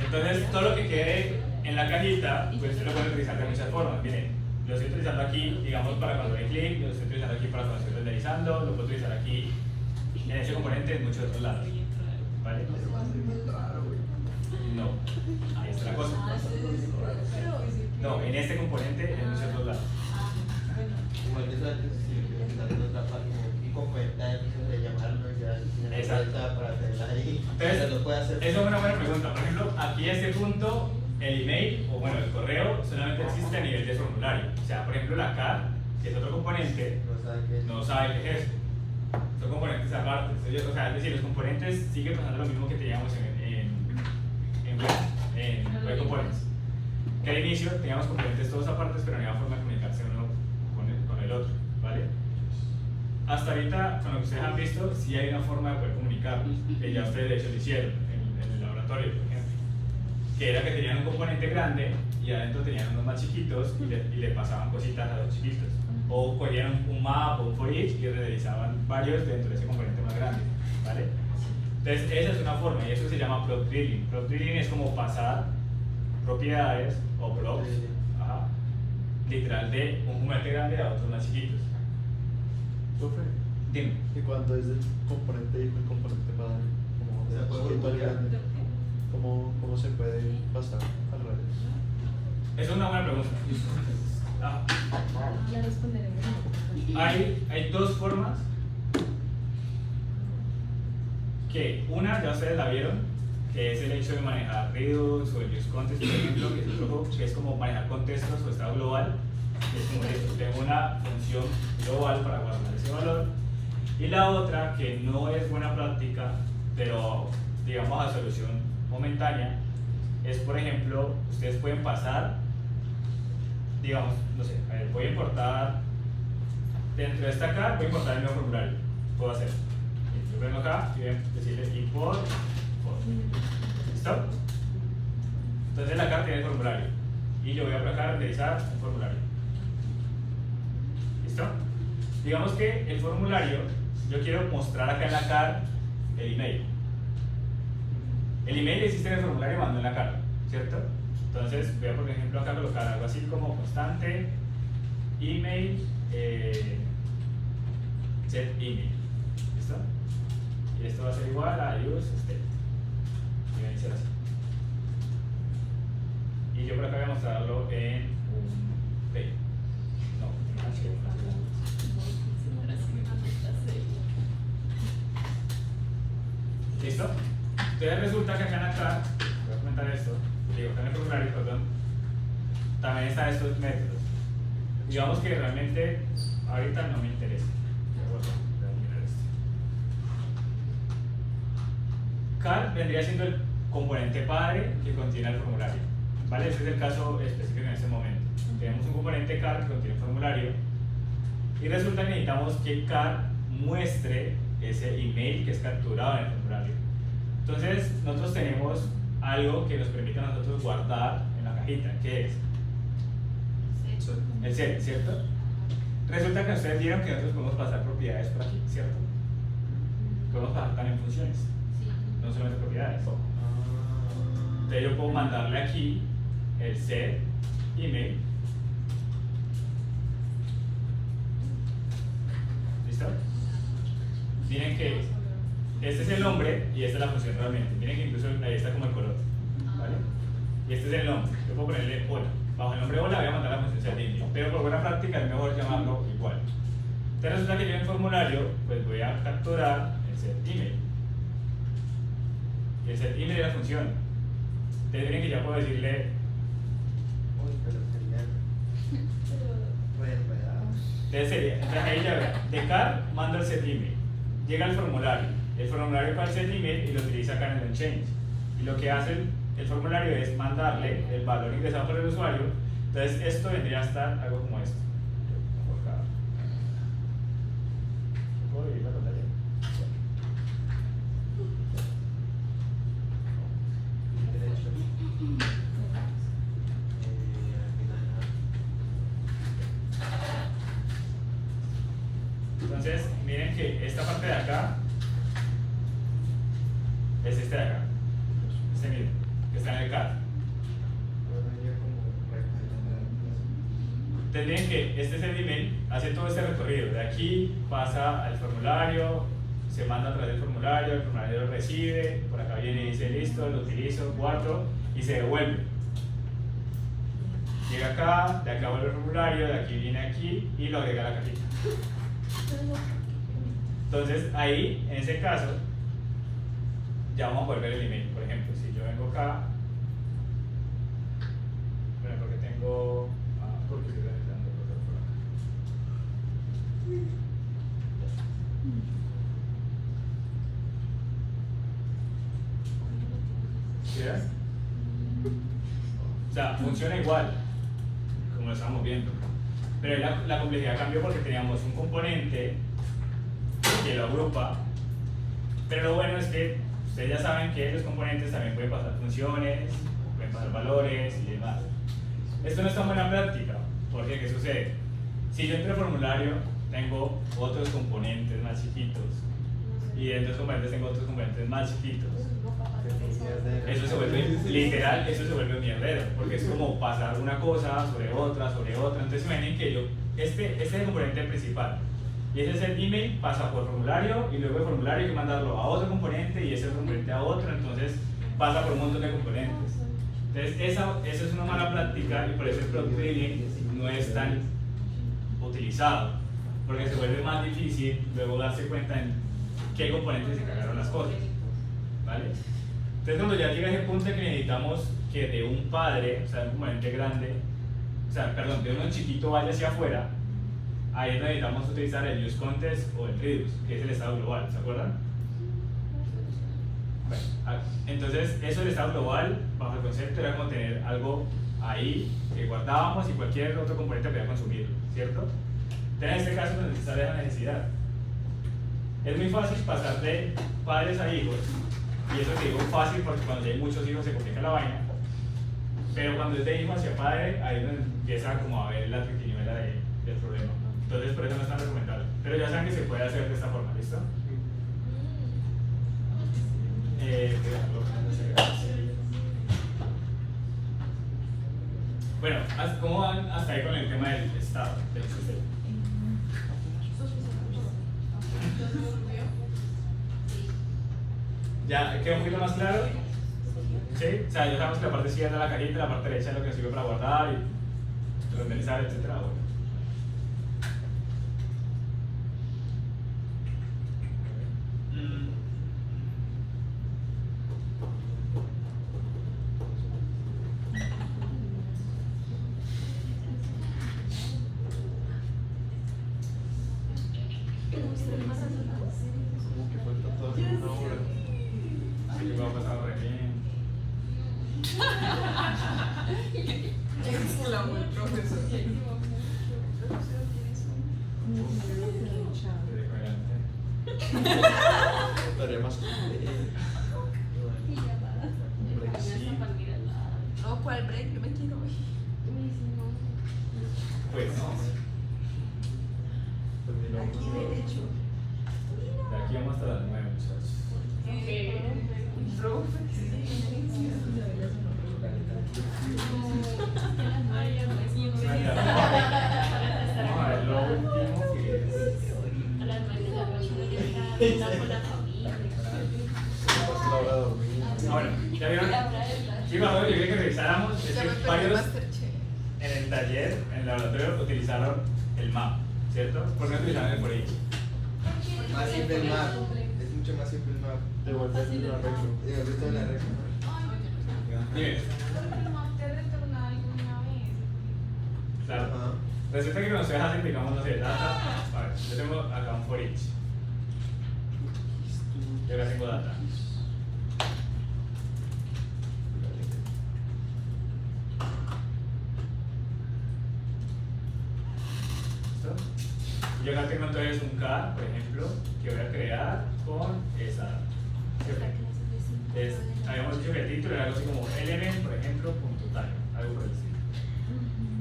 Entonces, todo lo que quede en la cajita, pues usted lo puede utilizar de muchas formas. Miren, lo estoy utilizando aquí, digamos, para cuando doy clic, lo estoy utilizando aquí para cuando estoy renderizando, lo puedo utilizar aquí en ese componente en muchos otros lados. ¿Vale? No, ahí está la cosa. No, en este componente en muchos otros lados. Igual que eso antes, si utilizar en otra parte, y componente de llamarlo, ya tiene Exacto. para tenerla ahí. Entonces, Pero lo puede hacer. eso es una buena pregunta. Por ejemplo, aquí a este punto, el email, o bueno, el correo, solamente existe a nivel de formulario. O sea, por ejemplo, la CAR, que es otro componente, No sabe qué es. no sabe qué es eso. Son componentes aparte. O sea, es decir, los componentes siguen pasando lo mismo que teníamos en Web Components. Que al inicio teníamos componentes todos apartes, pero no había forma de comunicarse uno con el otro, ¿vale? hasta ahorita, con lo que ustedes han visto, sí hay una forma de poder comunicar, que ya ustedes de hecho lo hicieron en el laboratorio, por ejemplo, que era que tenían un componente grande y adentro tenían unos más chiquitos y le pasaban cositas a los chiquitos. O cogían un map o un for each y realizaban varios dentro de ese componente más grande, ¿vale? Entonces esa es una forma y eso se llama block drilling. Block drilling es como pasar propiedades o blocks, ajá, literal, de un componente grande a otros más chiquitos. Profe, Dime. ¿y cuánto es el componente hijo y el componente padre? Como ¿Se puede chiquito al voltear? grande. ¿Cómo se puede pasar al revés? Esa es una buena pregunta. Ah, Ya responderemos. hay dos formas que una ya ustedes la vieron, que es el hecho de manejar Redux o el use context, por ejemplo, que es otro, que es como manejar contextos o estado global, que es como esto, tengo una función global para guardar ese valor. Y la otra, que no es buena práctica, pero digamos a solución momentánea, es por ejemplo, ustedes pueden pasar, digamos, no sé, a ver, voy a importar, dentro de esta acá, voy a importar el nuevo formulario, puedo hacer. Yo vengo acá y voy a decirle import, ¿listo? Entonces la carta tiene el formulario y yo voy a acá a renderizar un formulario. ¿Listo? Digamos que el formulario, yo quiero mostrar acá en la car el email. El email existe en el formulario mandó en la car, ¿cierto? Entonces voy a por ejemplo acá colocar algo así como constante email set email. ¿Listo? Y esto va a ser igual a use state. Y va a iniciar así. Y yo por acá voy a mostrarlo en un P. No, en un H. ¿Listo? Entonces resulta que acá en acá, voy a comentar esto, digo, acá en el formulario, perdón, también están estos métodos. Digamos que realmente ahorita no me interesa. Voy a eliminar esto. Car vendría siendo el componente padre que contiene el formulario. ¿Vale? Ese es el caso específico en este momento. Tenemos un componente car que contiene el formulario y resulta que necesitamos que car muestre ese email que es capturado en el formulario. Entonces nosotros tenemos algo que nos permite a nosotros guardar en la cajita, que es el set, ¿cierto? Resulta que ustedes vieron que nosotros podemos pasar propiedades por aquí, ¿cierto? Podemos pasar también funciones, no solamente propiedades. Entonces yo puedo mandarle aquí el set email. ¿Listo? Miren que este es el nombre y esta es la función realmente. Miren que incluso ahí está como el color, ¿vale? Y este es el nombre. Yo puedo ponerle hola. Bajo el nombre hola voy a mandar la función set email, pero por buena práctica es mejor llamarlo igual. Entonces resulta que yo en el formulario pues voy a capturar el set email. Y el set email es la función. Entonces miren que ya puedo decirle. Uy, pero sería enredado. Entonces ahí ya verá, de car mando el set email, llega al formulario, el formulario para el set email y lo utiliza acá en el change. Y lo que hace el formulario es mandarle el valor ingresado por el usuario. Entonces esto vendría a estar algo como esto. ¿Puedo dividir la pantalla? Derecho. Entonces miren que esta parte de acá es este de acá, este mismo, que está en el car. Entonces miren que este es el email, hace todo este recorrido, de aquí pasa al formulario, se manda a través del formulario, el formulario lo recibe, por acá viene y dice listo, lo utilizo, guardo y se devuelve. Llega acá, de acá vuelve el formulario, de aquí viene aquí y lo agrega a la cajita. Entonces ahí, en ese caso, ya vamos a volver el email. Por ejemplo, si yo vengo acá, bueno, porque tengo, porque estoy realizando cosas por acá. ¿Sí ves? O sea, funciona igual, como lo estamos viendo. Pero la complejidad cambió porque teníamos un componente que lo agrupa. Pero lo bueno es que ustedes ya saben que los componentes también pueden pasar funciones, pueden pasar valores y demás. Esto no es tan buena práctica, porque ¿qué sucede? Si yo entro al formulario, tengo otros componentes más chiquitos, y dentro de los componentes tengo otros componentes más chiquitos. Eso se vuelve, literal, eso se vuelve un mierdero, porque es como pasar una cosa sobre otra, entonces imaginen que yo, este es el componente principal, y ese es el email, pasa por formulario, y luego el formulario hay que mandarlo a otro componente, y ese componente a otro, entonces pasa por un montón de componentes. Entonces eso es una mala práctica, y por eso el product drilling no es tan utilizado, porque se vuelve más difícil luego darse cuenta en qué componentes se cagaron las cosas, ¿vale? Entonces cuando ya llega ese punto en que necesitamos que de un padre, o sea, de un componente grande, o sea, perdón, de uno chiquito vaya hacia afuera, ahí es donde necesitamos utilizar el use context o el reduce, que es el estado global, ¿se acuerdan? Bueno, entonces eso del estado global, bajo el concepto, era como tener algo ahí que guardábamos y cualquier otro componente podía consumirlo, ¿cierto? Entonces en este caso donde sale la necesidad. Es muy fácil pasar de padres a hijos, y eso te digo fácil porque cuando hay muchos hijos se complica la vaina, pero cuando es de hijo hacia padre, ahí es donde empieza como a ver la triquiñuela del problema. Entonces por eso no es tan recomendable, pero ya saben que se puede hacer de esta forma, ¿listo? Bueno, ¿cómo van hasta ahí con el tema del estado del sistema? ¿Ya quedó un poquito más claro? ¿Sí? O sea, ya sabemos que la parte izquierda es la cajita, la parte derecha es lo que sirve para guardar y renderizar, etc. Bueno. Como que falta todavía una hora. Sí, me ha pasado re bien. Exclamó el profesor. Estaría más. No, ¿cuál break? Yo me quiero ir. Pues Terminamos. de aquí vamos hasta las 9, muchachos. Vamos a ver lo último que es. Más la hora de dormir. Bueno, ¿ya vieron? Sí, Pablo, yo quería que revisáramos. Es Ya me que perdí varios Masterchef. en el taller, en el laboratorio, utilizaron el map, ¿cierto? ¿Por qué no utilizaron el for each? Más simple el map. Es mucho más simple el map. Devolver el arreglo. Y me gusta la regla. Dime. Claro. Ajá. Resulta que cuando ustedes hacen, digamos, no sé, data. A ver, yo tengo acá un for each. Yo acá tengo data. ¿Listo? Y yo acá tengo entonces un car, por ejemplo, que voy a crear con esa data. ¿Cierto? Entonces, habíamos dicho que el título era algo así como element, por ejemplo, punto tal, algo por el estilo.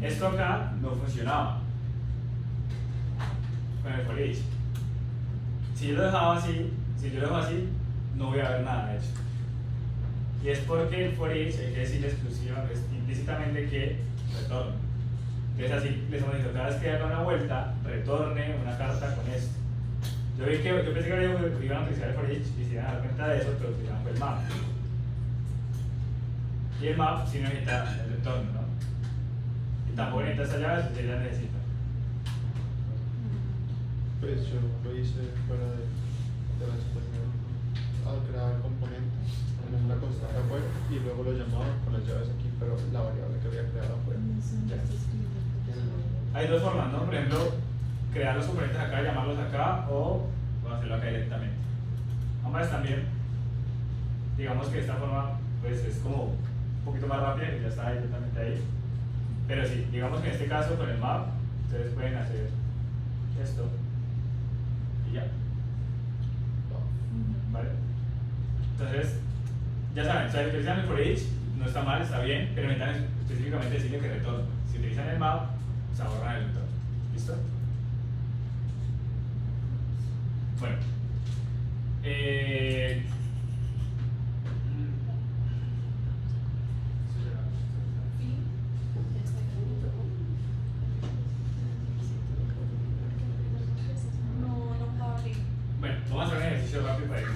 Esto acá no funcionaba con el for each. Si yo lo dejaba así, si yo lo dejo así, no voy a ver nada de hecho. Y es porque el for each hay que decirle implícitamente que retorne. Entonces así les hemos dicho, cada vez que haga una vuelta, retorne una carta con esto. Yo pensé que iban a utilizar el for each y se iban a dar cuenta de eso, pero utilizaban el map. Y el map sí necesita el retorno, ¿no? Y tampoco necesita esa llave si la necesita. Pues yo lo hice fuera de la situación al crear el componente, poner una constante afuera y luego lo llamaba con las llaves aquí, pero la variable que había creado afuera. Hay dos formas, ¿no? Por ejemplo, crear los componentes acá, llamarlos acá, o hacerlo acá directamente. Ambas están bien. Digamos que esta forma pues es como un poquito más rápida, que ya está directamente ahí. Pero sí, digamos que en este caso con el map, ustedes pueden hacer esto y ya. Entonces, ya saben, o sea, si utilizan el for each, no está mal, está bien, pero necesitan específicamente decirle que retorne. Si utilizan el map, se ahorran el retorno. ¿Listo? Bueno. No, no puedo abrir. Bueno, vamos a hacer un ejercicio rápido para ir